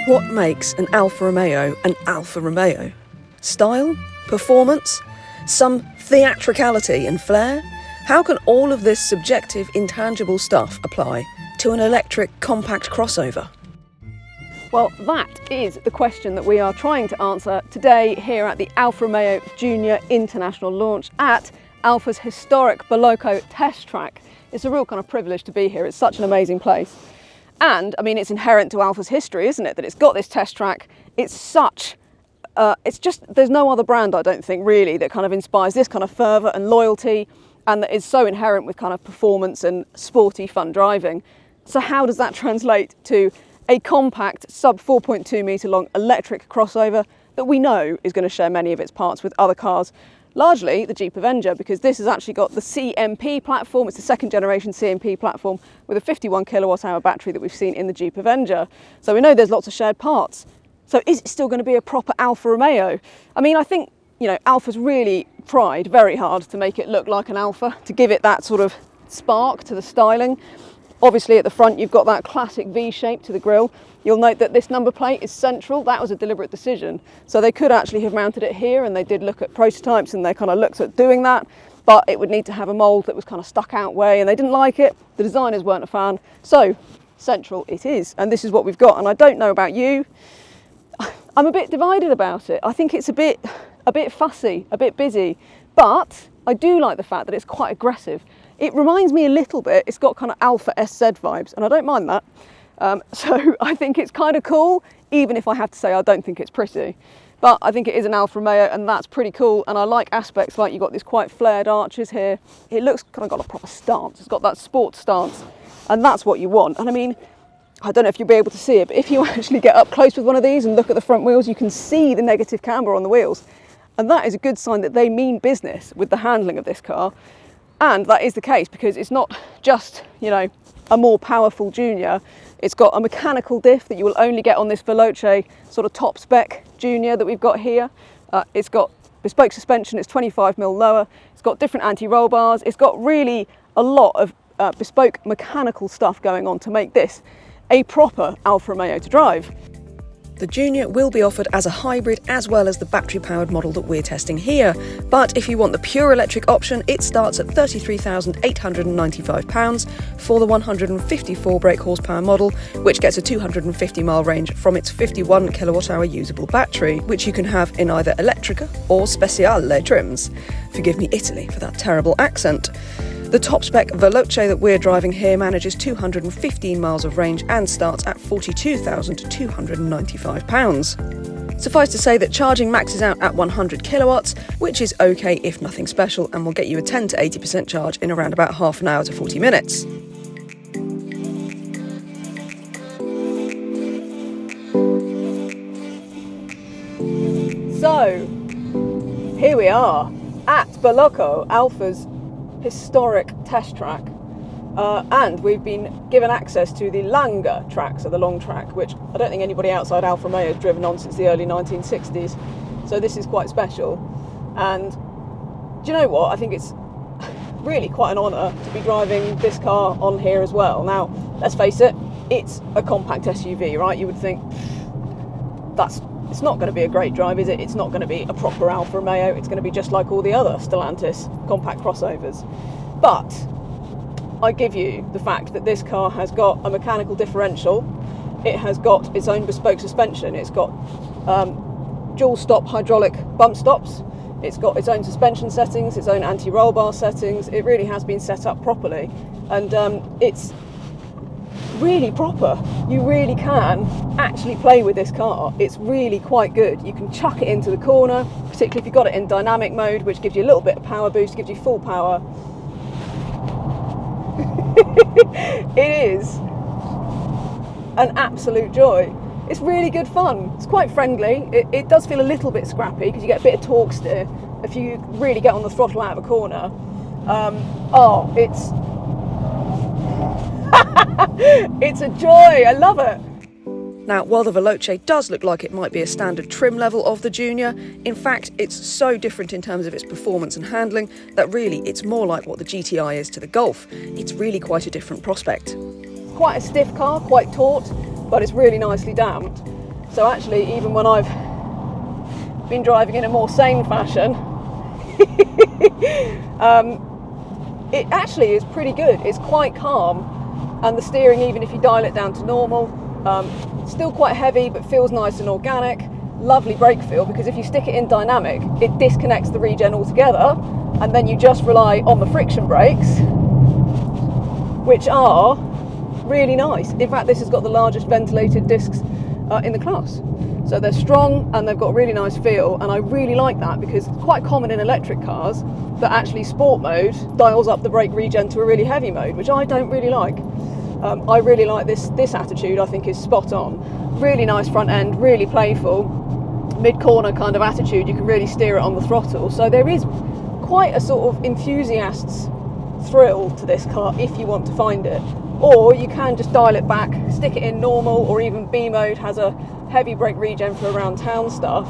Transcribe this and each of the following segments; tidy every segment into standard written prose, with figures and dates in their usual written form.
What makes an Alfa Romeo an Alfa Romeo? Style? Performance? Some theatricality and flair? How can all of this subjective, intangible stuff apply to an electric compact crossover? Well, that is the question that we are trying to answer today here at the Alfa Romeo Junior International launch at Alfa's historic Balocco test track. It's a real kind of privilege to be here. It's such an amazing place. And, I mean, it's inherent to Alfa's history, isn't it, that it's got this test track. It's such, it's just, there's no other brand, I don't think, really, that kind of inspires this kind of fervour and loyalty, and that is so inherent with kind of performance and sporty, fun driving. So how does that translate to a compact, sub 4.2 metre long electric crossover that we know is going to share many of its parts with other cars? Largely the Jeep Avenger, because this has actually got the CMP platform. It's the second generation CMP platform with a 51 kilowatt hour battery that we've seen in the Jeep Avenger. So we know there's lots of shared parts. So is it still going to be a proper Alfa Romeo? I mean, I think, you know, Alfa's really tried very hard to make it look like an Alfa, to give it that sort of spark to the styling. Obviously at the front you've got that classic V shape to the grille. You'll note that this number plate is central. That was a deliberate decision. So they could actually have mounted it here, and they did look at prototypes and they kind of looked at doing that, but it would need to have a mould that was kind of stuck out way, and they didn't like it. The designers weren't a fan. So central it is, and this is what we've got. And I don't know about you, I'm a bit divided about it. I think it's a bit fussy, a bit busy, but I do like the fact that it's quite aggressive. It reminds me a little bit, it's got kind of Alfa SZ vibes, and I don't mind that. So I think it's kind of cool, even if I have to say I don't think it's pretty. But I think it is an Alfa Romeo, and that's pretty cool. And I like aspects like you've got these quite flared arches here. It looks kind of got a proper stance. It's got that sports stance, and that's what you want. And I mean, I don't know if you'll be able to see it, but if you actually get up close with one of these and look at the front wheels, you can see the negative camber on the wheels. And that is a good sign that they mean business with the handling of this car. And that is the case, because it's not just, you know, a more powerful Junior. It's got a mechanical diff that you will only get on this Veloce sort of top spec Junior that we've got here. It's got bespoke suspension, it's 25mm lower. It's got different anti-roll bars. It's got really a lot of bespoke mechanical stuff going on to make this a proper Alfa Romeo to drive. The Junior will be offered as a hybrid as well as the battery-powered model that we're testing here. But if you want the pure electric option, it starts at £33,895 for the 154 brake horsepower model, which gets a 250-mile range from its 51 kilowatt-hour usable battery, which you can have in either Elettrica or Speciale trims. Forgive me, Italy, for that terrible accent. The top-spec Veloce that we're driving here manages 215 miles of range and starts at £42,295. Suffice to say that charging maxes out at 100 kilowatts, which is okay if nothing special, and will get you a 10 to 80% charge in around about half an hour to 40 minutes. So, here we are at Balocco, Alfa's historic test track, and we've been given access to the Lunga track, so the long track, which I don't think anybody outside Alfa Romeo has driven on since the early 1960s, so this is quite special. And do you know what, I think it's really quite an honour to be driving this car on here as well. Now, let's face it, it's a compact SUV, right? You would think it's not going to be a great drive, is it? It's not going to be a proper Alfa Romeo. It's going to be just like all the other Stellantis compact crossovers. But I give you the fact that this car has got a mechanical differential. It has got its own bespoke suspension. It's got dual stop hydraulic bump stops. It's got its own suspension settings, its own anti-roll bar settings. It really has been set up properly, and it's really proper. You really can actually play with this car. It's really quite good. You can chuck it into the corner, particularly if you've got it in dynamic mode, which gives you a little bit of power boost, gives you full power. It is an absolute joy. It's really good fun. It's quite friendly. It does feel a little bit scrappy because you get a bit of torque steer if you really get on the throttle out of a corner. It's a joy. I love it. Now, while the Veloce does look like it might be a standard trim level of the Junior, in fact, it's so different in terms of its performance and handling that really it's more like what the GTI is to the Golf. It's really quite a different prospect. Quite a stiff car, quite taut, but it's really nicely damped. So actually, even when I've been driving in a more sane fashion, it actually is pretty good. It's quite calm, and the steering, even if you dial it down to normal, still quite heavy but feels nice and organic. Lovely brake feel, because if you stick it in dynamic, it disconnects the regen altogether, and then you just rely on the friction brakes, which are really nice. In fact, this has got the largest ventilated discs in the class. So they're strong and they've got a really nice feel, and I really like that, because it's quite common in electric cars that actually sport mode dials up the brake regen to a really heavy mode, which I don't really like. I really like this attitude. I think is spot on. Really nice front end, really playful, mid-corner kind of attitude. You can really steer it on the throttle. So there is quite a sort of enthusiast's thrill to this car if you want to find it. Or you can just dial it back, stick it in normal, or even B mode has a heavy brake regen for around town stuff,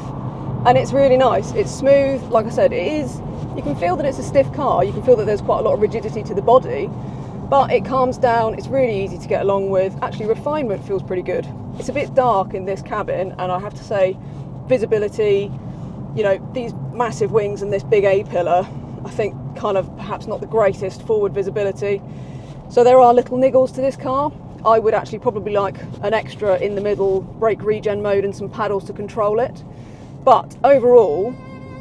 and it's really nice. It's smooth. Like I said, it is, you can feel that it's a stiff car, you can feel that there's quite a lot of rigidity to the body, but it calms down. It's really easy to get along with. Actually, refinement feels pretty good. It's a bit dark in this cabin, and I have to say, visibility, you know, these massive wings and this big A-pillar, I think kind of perhaps not the greatest forward visibility. So there are little niggles to this car. I would actually probably like an extra in the middle brake regen mode and some paddles to control it. But overall,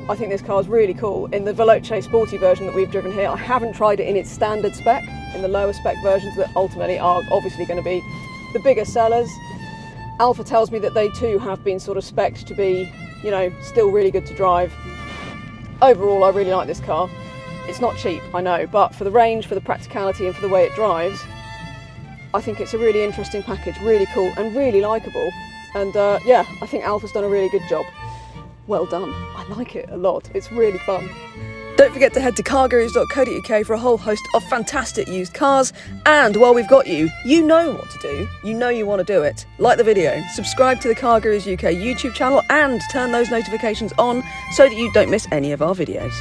I think this car is really cool. In the Veloce sporty version that we've driven here, I haven't tried it in its standard spec, in the lower spec versions that ultimately are obviously going to be the bigger sellers. Alfa tells me that they too have been sort of spec'd to be, you know, still really good to drive. Overall, I really like this car. It's not cheap, I know, but for the range, for the practicality and for the way it drives, I think it's a really interesting package, really cool and really likeable. And yeah, I think Alfa's done a really good job. Well done. I like it a lot. It's really fun. Don't forget to head to cargurus.co.uk for a whole host of fantastic used cars. And while we've got you, you know what to do. You know you want to do it. Like the video, subscribe to the CarGurus UK YouTube channel, and turn those notifications on so that you don't miss any of our videos.